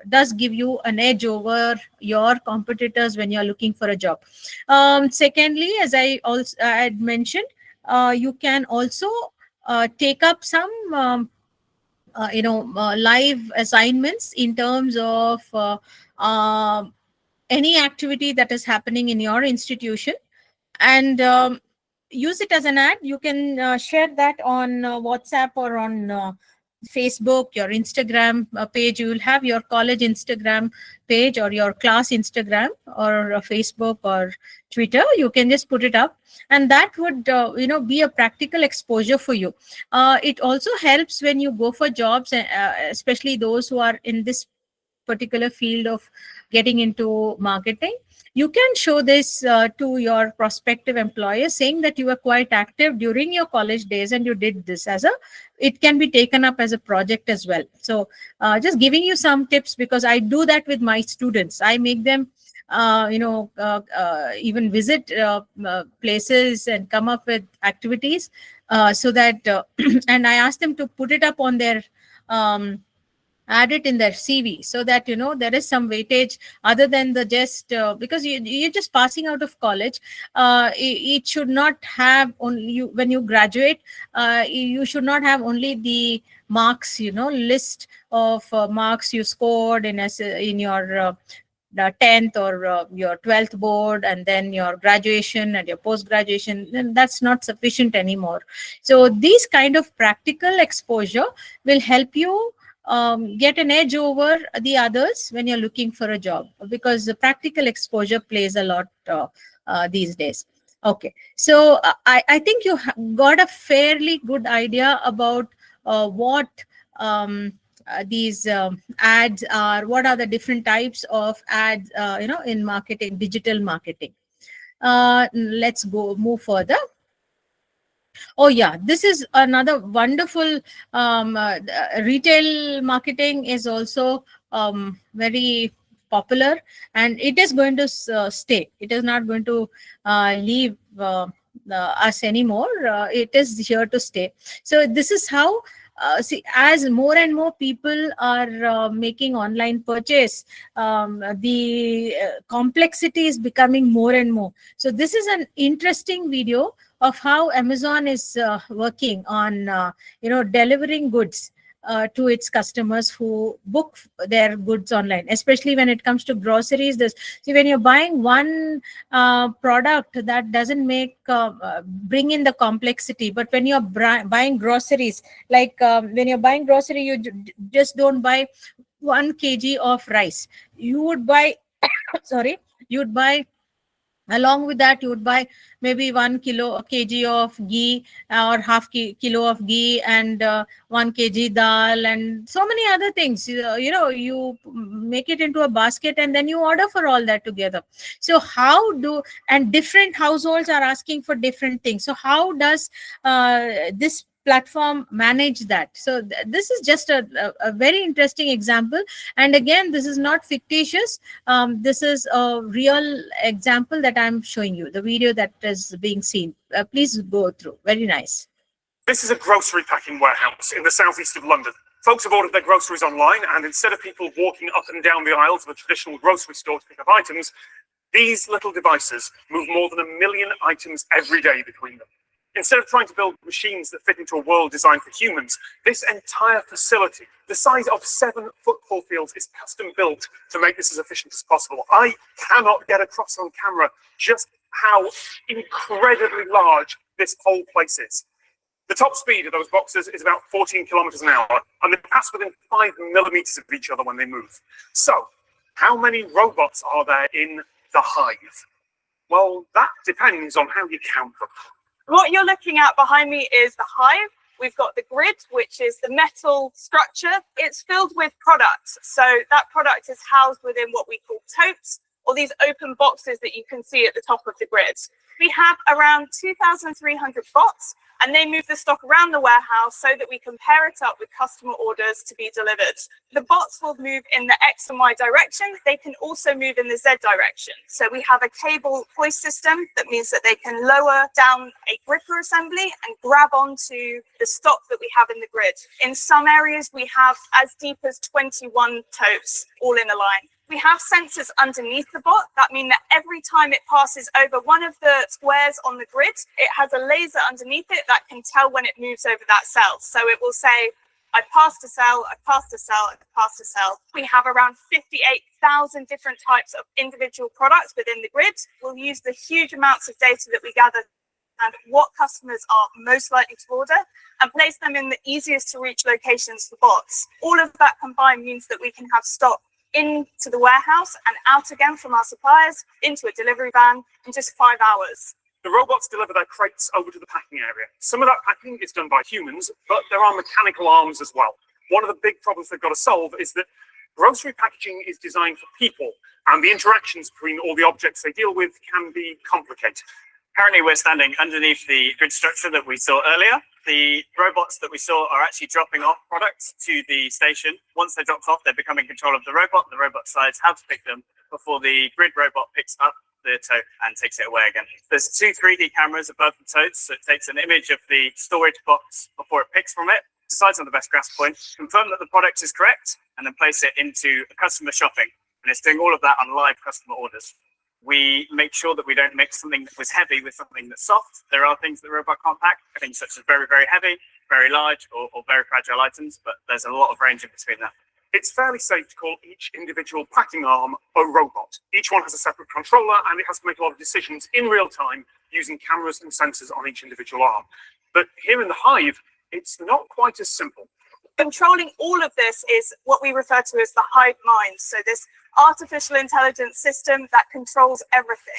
does give you an edge over your competitors when you're looking for a job. Secondly, as I also had mentioned, you can also take up some live assignments in terms of any activity that is happening in your institution, and use it as an ad. You can share that on WhatsApp or on Facebook, your Instagram page. You will have your college Instagram page or your class Instagram or Facebook or Twitter. You can just put it up, and that would be a practical exposure for you. It also helps when you go for jobs, especially those who are in this particular field of getting into marketing. You can show this to your prospective employer, saying that you were quite active during your college days and you did this it can be taken up as a project as well. So just giving you some tips, because I do that with my students. I make them even visit places and come up with activities so that and I ask them to put it up on their add it in their CV, so that there is some weightage other than the just because you're just passing out of college. It should not have only you when you graduate. You should not have only the marks, list of marks you scored in your the 10th or your 12th board, and then your graduation and your post graduation. Then that's not sufficient anymore. So these kind of practical exposure will help you get an edge over the others when you're looking for a job, because the practical exposure plays a lot these days. Okay, so I think you got a fairly good idea about what these ads are, what are the different types of ads in marketing, digital marketing. Let's move further. Oh yeah, this is another wonderful retail marketing is also very popular, and it is going to stay. It is not going to leave us anymore. It is here to stay. So this is how see, as more and more people are making online purchase, the complexity is becoming more and more. So this is an interesting video of how Amazon is working on delivering goods to its customers who book their goods online, especially when it comes to groceries. See, when you're buying one product, that doesn't bring in the complexity. But when you're buying groceries, like when you're buying grocery, you just don't buy 1 kg of rice. You would buy sorry, you'd buy, along with that, you would buy maybe 1 kg of ghee, or half kilo of ghee, and 1 kg dal, and so many other things. You make it into a basket and then you order for all that together. So and different households are asking for different things. So how does this platform manage that? So this is just a very interesting example, and again, this is not fictitious. This is a real example that I'm showing you, the video that is being seen. Please go through. Very nice. This is a grocery packing warehouse in the southeast of London. Folks have ordered their groceries online, and instead of people walking up and down the aisles of a traditional grocery store to pick up items, these little devices move more than 1 million items every day between them. Instead of trying to build machines that fit into a world designed for humans, this entire facility, the size of 7 football fields, is custom built to make this as efficient as possible. I cannot get across on camera just how incredibly large this whole place is. The top speed of those boxes is about 14 kilometers an hour, and they pass within 5 millimeters of each other when they move. So, how many robots are there in the hive? Well, that depends on how you count them. What you're looking at behind me is the hive. We've got the grid, which is the metal structure. It's filled with products. So that product is housed within what we call totes, or these open boxes that you can see at the top of the grid. We have around 2,300 bots, and they move the stock around the warehouse so that we can pair it up with customer orders to be delivered. The bots will move in the X and Y direction. They can also move in the Z direction. So we have a cable hoist system that means that they can lower down a gripper assembly and grab onto the stock that we have in the grid. In some areas, we have as deep as 21 totes all in a line. We have sensors underneath the bot. That means that every time it passes over one of the squares on the grid, it has a laser underneath it that can tell when it moves over that cell. So it will say, I passed a cell, I passed a cell, I passed a cell. We have around 58,000 different types of individual products within the grid. We'll use the huge amounts of data that we gather and what customers are most likely to order and place them in the easiest to reach locations for bots. All of that combined means that we can have stock into the warehouse and out again from our suppliers into a delivery van in just 5 hours. The robots deliver their crates over to the packing area. Some of that packing is done by humans, but there are mechanical arms as well. One of the big problems they've got to solve is that grocery packaging is designed for people, and the interactions between all the objects they deal with can be complicated. Currently, we're standing underneath the grid structure that we saw earlier. The robots that we saw are actually dropping off products to the station. Once they're dropped off, they become in control of the robot. The robot decides how to pick them before the grid robot picks up the tote and takes it away again. There's 2 3D cameras above the totes, so it takes an image of the storage box before it picks from it, decides on the best grasp point, confirm that the product is correct, and then place it into a customer shopping. And it's doing all of that on live customer orders. We make sure that we don't mix something that was heavy with something that's soft. There are things that the robot can't pack, things such as very, very heavy, very large, or very fragile items, but there's a lot of range in between that. It's fairly safe to call each individual packing arm a robot. Each one has a separate controller, and it has to make a lot of decisions in real time using cameras and sensors on each individual arm. But here in the hive, it's not quite as simple. Controlling all of this is what we refer to as the hive mind. So this artificial intelligence system that controls everything.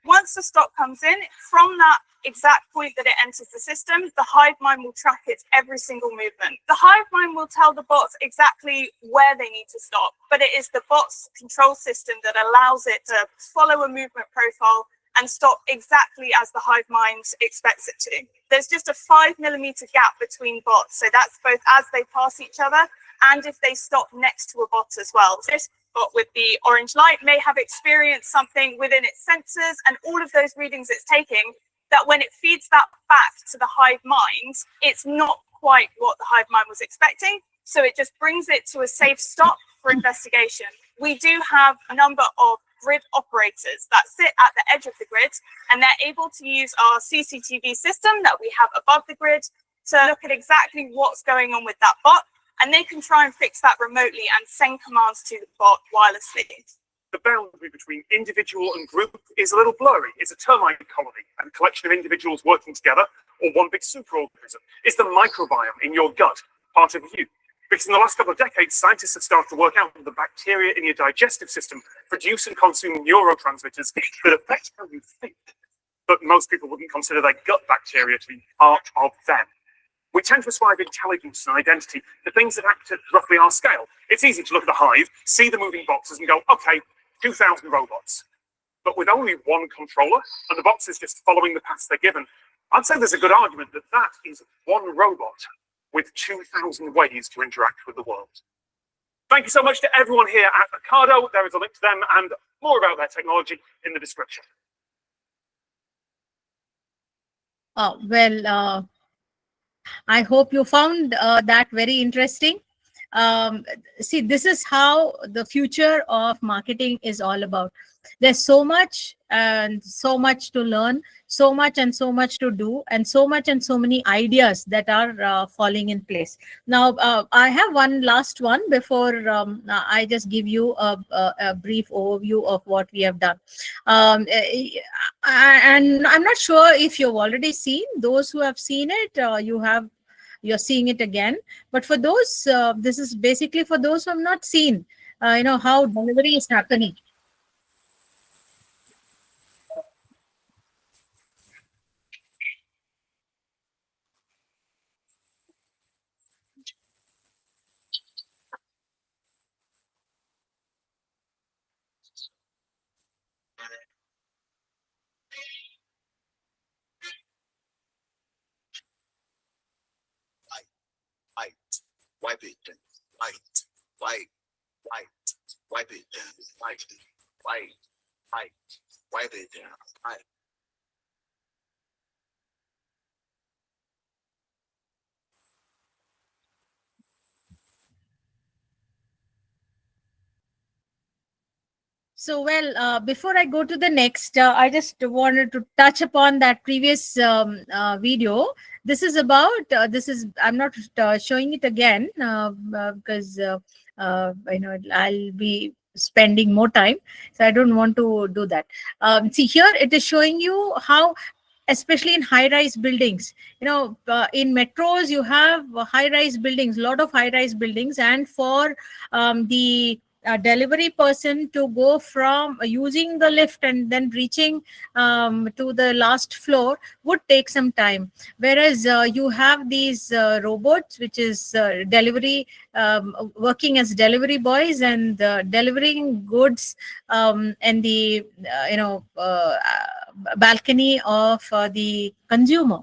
Once the stock comes in, from that exact point that it enters the system, the hive mind will track its every single movement. The hive mind will tell the bots exactly where they need to stop, but it is the bot's control system that allows it to follow a movement profile and stop exactly as the hive mind expects it to. There's just a 5 millimeter gap between bots, so that's both as they pass each other and if they stop next to a bot as well. This bot with the orange light may have experienced something within its sensors and all of those readings it's taking, that when it feeds that back to the hive mind, it's not quite what the hive mind was expecting. So it just brings it to a safe stop for investigation. We do have a number of grid operators that sit at the edge of the grid, and they're able to use our CCTV system that we have above the grid to look at exactly what's going on with that bot, and they can try and fix that remotely and send commands to the bot wirelessly. The boundary between individual and group is a little blurry. It's a termite colony and a collection of individuals working together, or one big superorganism. Is the microbiome in your gut part of you? Because in the last couple of decades, scientists have started to work out that the bacteria in your digestive system produce and consume neurotransmitters that affect how you think. But most people wouldn't consider their gut bacteria to be part of them. We tend to ascribe intelligence and identity to things that act at roughly our scale. It's easy to look at the hive, see the moving boxes and go, okay, 2,000 robots. But with only one controller and the boxes just following the paths they're given, I'd say there's a good argument that that is one robot with 2,000 ways to interact with the world. Thank you so much to everyone here at Ocado. There is a link to them and more about their technology in the description. Well, I hope you found that very interesting. See, this is how the future of marketing is all about. There's so much and so much to learn, so much and so much to do, and so much and so many ideas that are falling in place. Now, I have one last one before I just give you a brief overview of what we have done. And I'm not sure if you've already seen. Those who have seen it, you're seeing it again. But for those, this is basically for those who have not seen, how delivery is happening. Wipe it down. Wipe it down. Wipe it down. So, well, before I go to the next, I just wanted to touch upon that previous video. This is about, I'm not showing it again because, I'll be spending more time. So I don't want to do that. See here, it is showing you how, especially in high-rise buildings, in metros, you have high-rise buildings, a lot of high-rise buildings. And for the delivery person to go from using the lift and then reaching to the last floor would take some time, whereas you have these robots which is delivery working as delivery boys and delivering goods and the balcony of the consumer.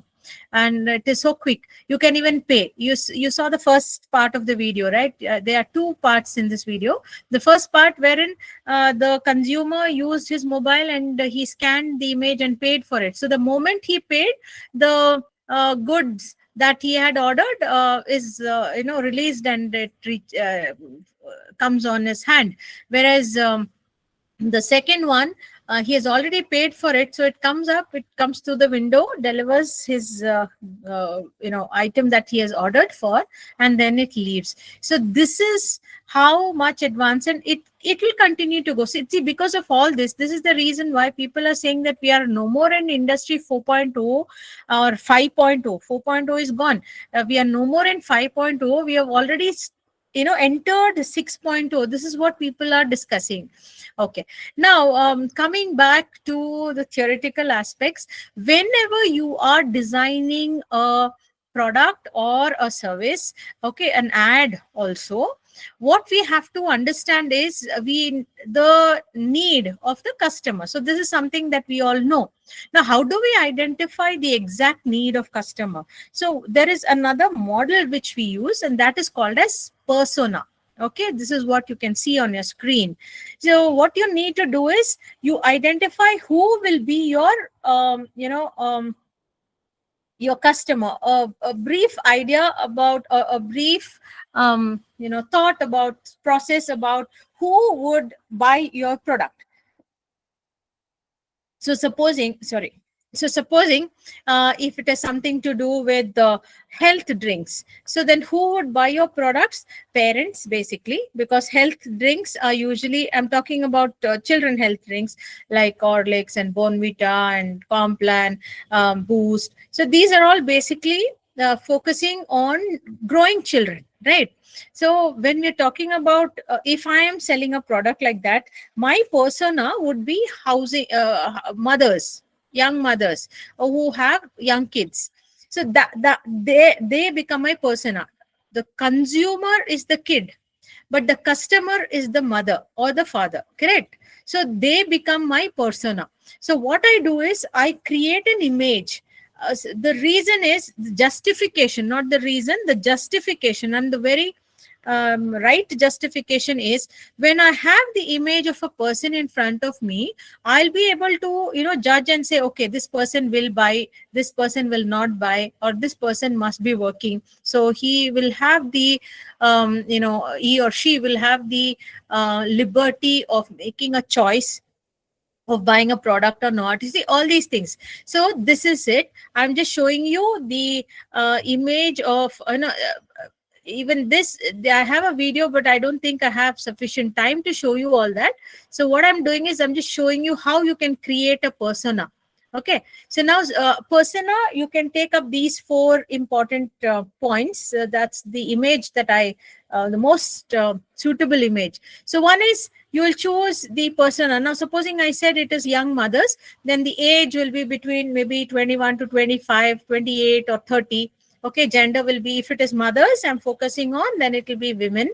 And it is so quick, you can even pay. You saw the first part of the video, right? There are two parts in this video. The first part wherein the consumer used his mobile and he scanned the image and paid for it. So the moment he paid, the goods that he had ordered is released and it comes on his hand. Whereas the second one, he has already paid for it, so it comes to the window, delivers his item that he has ordered for, and then it leaves. So this is how much advanced, and it will continue to go. So see, because of all this is the reason why people are saying that we are no more in industry 4.0 or 5.0. 4.0 is gone. We are no more in 5.0. We have already entered 6.0. This is what people are discussing. Okay, now coming back to the theoretical aspects, whenever you are designing a product or a service, okay, an ad also, what we have to understand is the need of the customer. So this is something that we all know. Now, how do we identify the exact need of customer? So there is another model which we use, and that is called as persona. Okay, this is what you can see on your screen. So what you need to do is you identify who will be your your customer. A brief idea about a brief thought about process about who would buy your product. So supposing if it has something to do with the health drinks, so then who would buy your products? Parents, basically, because health drinks are usually, I'm talking about children health drinks like Horlicks and Bonvita and Complan, Boost. So these are all basically focusing on growing children, right? So when we're talking about if I am selling a product like that, my persona would be housing mothers, young mothers who have young kids. So that they become my persona. The consumer is the kid, but the customer is the mother or the father, correct? So they become my persona. So what I do is I create an image the reason is the justification, not the reason, the justification. And the very right justification is, when I have the image of a person in front of me, I'll be able to, judge and say, okay, this person will buy, this person will not buy, or this person must be working. So he will have the, he or she will have the liberty of making a choice of buying a product or not. You see all these things. So this is it. I'm just showing you the image of, even this. I have a video, but I don't think I have sufficient time to show you all that. So what I'm doing is I'm just showing you how you can create a persona. Okay, so now persona, you can take up these 4 important points. That's the image that I the most suitable image. So one is, you will choose the persona. Now supposing I said it is young mothers, then the age will be between maybe 21 to 25, 28 or 30. Okay, gender will be, if it is mothers I'm focusing on, then it will be women.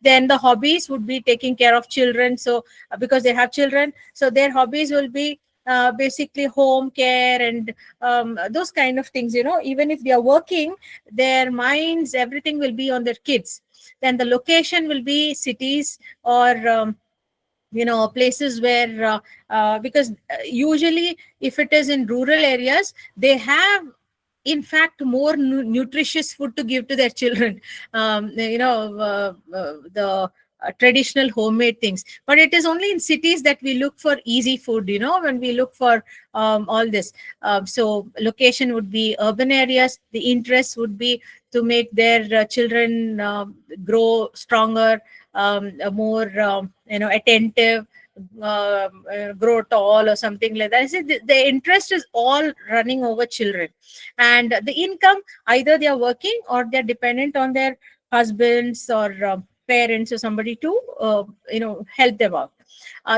Then the hobbies would be taking care of children. So because they have children, so their hobbies will be basically home care and those kind of things. Even if they are working, their minds, everything will be on their kids. Then the location will be cities or places where because usually if it is in rural areas, they have in fact more nutritious food to give to their children, the traditional homemade things. But it is only in cities that we look for easy food, when we look for all this. So location would be urban areas. The interest would be to make their children grow stronger, more attentive, grow tall or something like that. I said the interest is all running over children. And the income, either they are working or they're dependent on their husbands or parents or somebody to help them out.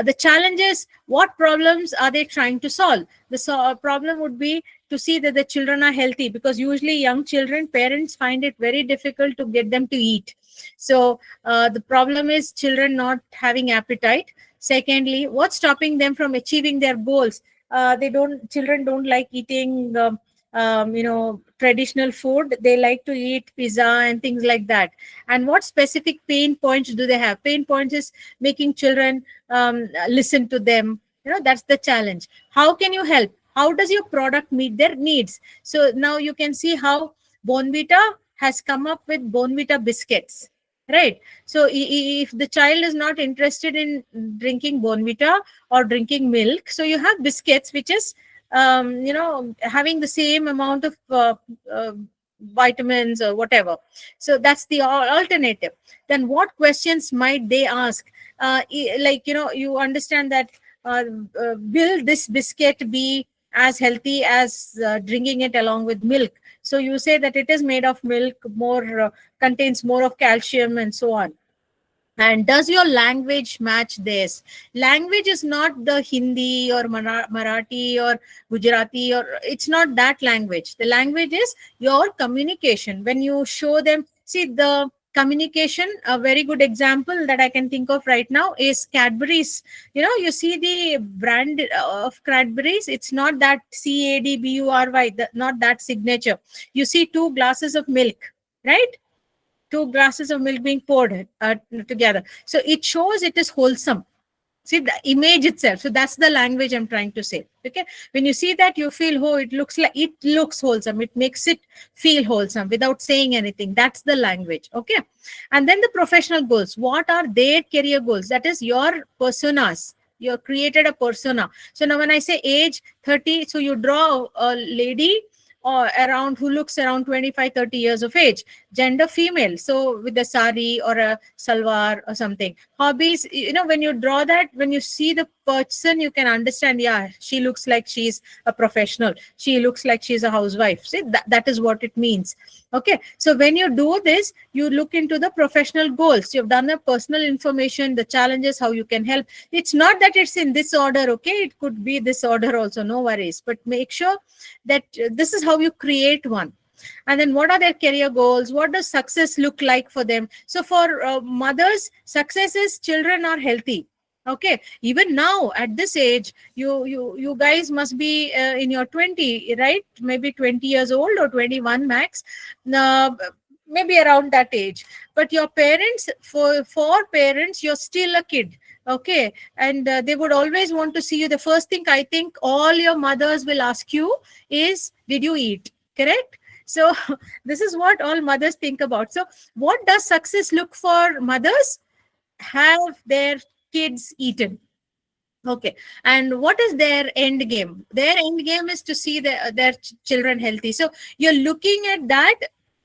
The challenge is, what problems are they trying to solve? The problem would be to see that the children are healthy, because usually young children, parents find it very difficult to get them to eat. So the problem is children not having appetite. Secondly, what's stopping them from achieving their goals? Children don't like eating traditional food. They like to eat pizza and things like that. And what specific pain points do they have? Pain points is making children listen to them. That's the challenge. How can you help? How does your product meet their needs? So now you can see how Bonvita has come up with Bonvita biscuits, right? So if the child is not interested in drinking Bonvita or drinking milk, so you have biscuits which is having the same amount of vitamins or whatever. So that's the alternative. Then what questions might they ask? You understand that will this biscuit be as healthy as drinking it along with milk? So you say that it is made of milk, more contains more of calcium and so on. And does your language match this? Language is not the Hindi or Marathi or Gujarati, or it's not that language. The language is your communication. When you show them, see the communication, a very good example that I can think of right now is Cadbury's. You see the brand of Cadbury's, it's not that CADBURY, not that signature. You see 2 glasses of milk, right? 2 glasses of milk being poured together. So it shows it is wholesome. See the image itself. So that's the language I'm trying to say. Okay. When you see that, you feel, oh, it looks wholesome. It makes it feel wholesome without saying anything. That's the language. Okay. And then the professional goals. What are their career goals? That is your personas. You have created a persona. So now when I say age 30, so you draw a lady or who looks around 25-30 years of age. Gender female, so with a sari or a salwar or something. Hobbies, when you draw that, when you see the person, you can understand, yeah, she looks like she's a professional, she looks like she's a housewife. See, that is what it means. Okay, so when you do this, you look into the professional goals. You've done the personal information, the challenges, how you can help. It's not that it's in this order. Okay, it could be this order also, no worries, but make sure that this is how you create one. And then what are their career goals? What does success look like for them? So for mothers, success is children are healthy. Okay, even now at this age, you guys must be in your 20, right? Maybe 20 years old or 21 max, uh, maybe around that age. But your parents, for parents, you're still a kid. Okay, and they would always want to see you. The first thing I think all your mothers will ask you is, did you eat? Correct. So this is what all mothers think about. So what does success look for mothers? Have their kids eaten. Okay, and what is their end game? Their end game is to see their children healthy. So you're looking at that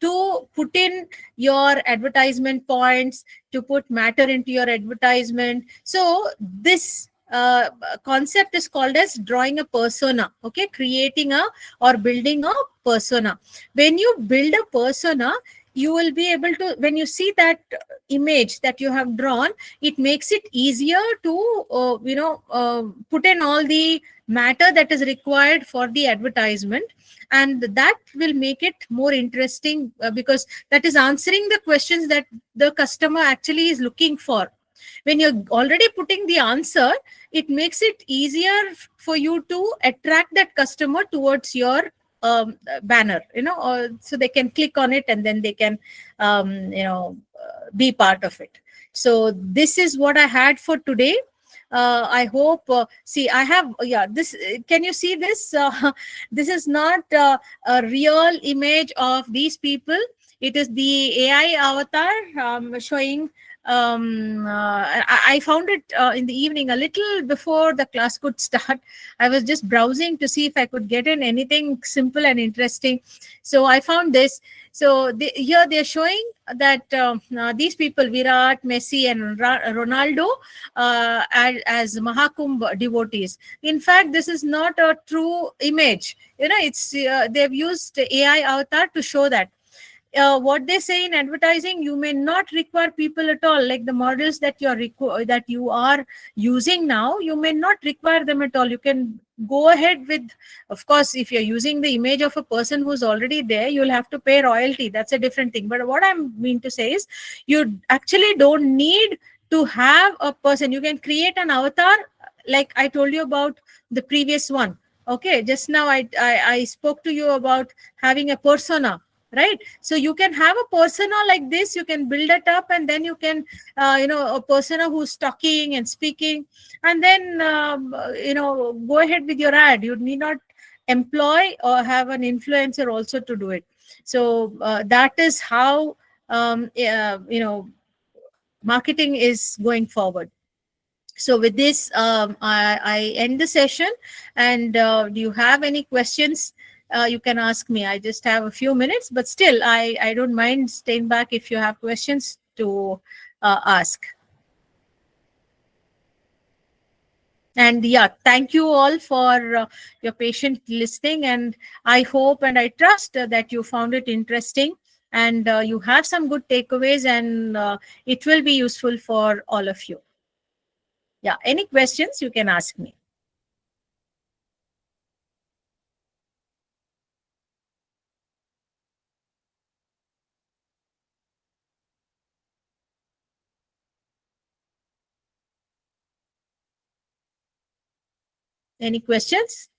to put in your advertisement points, to put matter into your advertisement. So this concept is called as drawing a persona. Okay, creating a or building a persona. When you build a persona, you will be able to, when you see that image that you have drawn, it makes it easier to put in all the matter that is required for the advertisement, and that will make it more interesting, because that is answering the questions that the customer actually is looking for. When you're already putting the answer, it makes it easier for you to attract that customer towards your banner, or so they can click on it and then they can be part of it. So this is what I had for today. I hope, see, I have, yeah, this, can you see this? This is not a real image of these people. It is the AI avatar showing. I found it in the evening, a little before the class could start. I was just browsing to see if I could get in anything simple and interesting. So I found this. So here they're showing that these people, Virat, Messi, and Ronaldo, as Mahakumbh devotees. In fact, this is not a true image. It's they've used AI avatar to show that. What they say in advertising, you may not require people at all, like the models that that you are using now, you may not require them at all. You can go ahead with, of course, if you're using the image of a person who's already there, you'll have to pay royalty. That's a different thing. But what I mean to say is, you actually don't need to have a person. You can create an avatar, like I told you about the previous one. Okay, just now I spoke to you about having a persona, right? So you can have a persona like this, you can build it up, and then you can a persona who's talking and speaking, and then go ahead with your ad. You need not employ or have an influencer also to do it. So that is how marketing is going forward. So with this, I end the session. And do you have any questions? You can ask me. I just have a few minutes, but still, I don't mind staying back if you have questions to ask. And yeah, thank you all for your patient listening. And I hope and I trust that you found it interesting, and you have some good takeaways, and it will be useful for all of you. Yeah, any questions you can ask me. Any questions?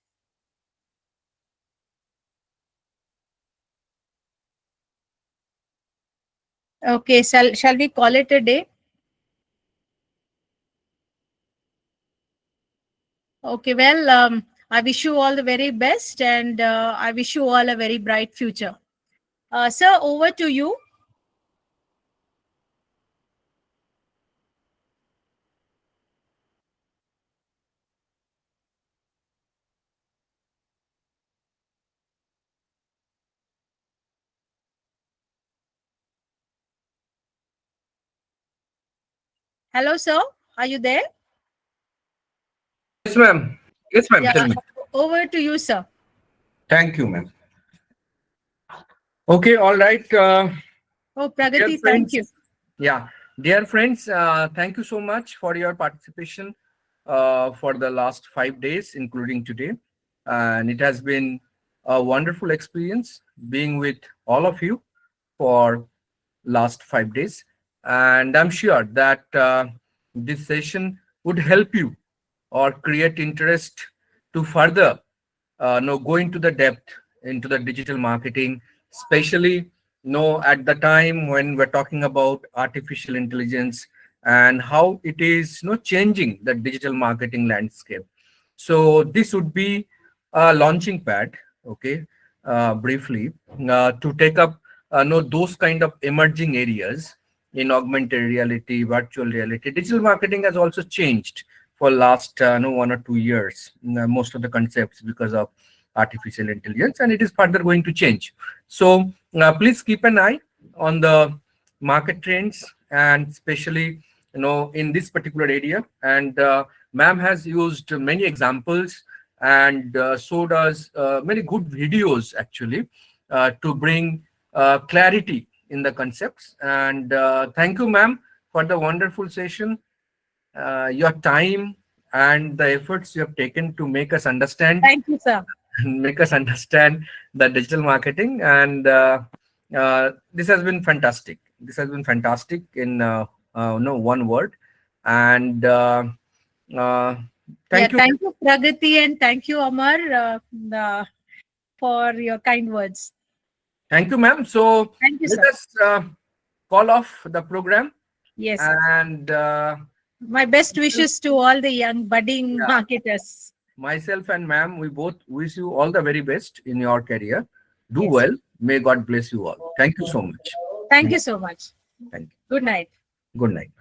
Okay, shall we call it a day? Okay, well, I wish you all the very best, and I wish you all a very bright future. Sir, over to you. Hello, sir. Are you there? Yes, ma'am. Yes, ma'am. Yeah, Tell me. over to you, sir. Thank you, ma'am. Okay, all right. Oh, Dear Pragati, thank friends, you. yeah, dear friends, thank you so much for your participation for the last 5 days, including today. And it has been a wonderful experience being with all of you for last 5 days. And I'm sure that this session would help you or create interest to further go into the depth into the digital marketing, especially at the time when we're talking about artificial intelligence and how it is changing the digital marketing landscape. So this would be a launching pad, okay, briefly, to take up those kind of emerging areas in augmented reality, virtual reality. Digital marketing has also changed for last 1 or 2 years, most of the concepts because of artificial intelligence, and it is further going to change. So please keep an eye on the market trends, and especially in this particular area. And ma'am has used many examples and showed us many good videos actually to bring clarity in the concepts. And thank you, ma'am, for the wonderful session. Your time and the efforts you have taken to make us understand Thank you, sir. make us understand the digital marketing. And this has been fantastic. This has been fantastic in one word. And thank you. Thank you, Pragati, and thank you, Amar, for your kind words. Thank you, ma'am. So Thank you, let sir. us call off the program. Yes. And My best wishes to all the young budding marketers. myself and ma'am, we both wish you all the very best in your career. Do Yes. well. May God bless you all. Thank you so much. Thank you so much. Thank you. Good night. Good night.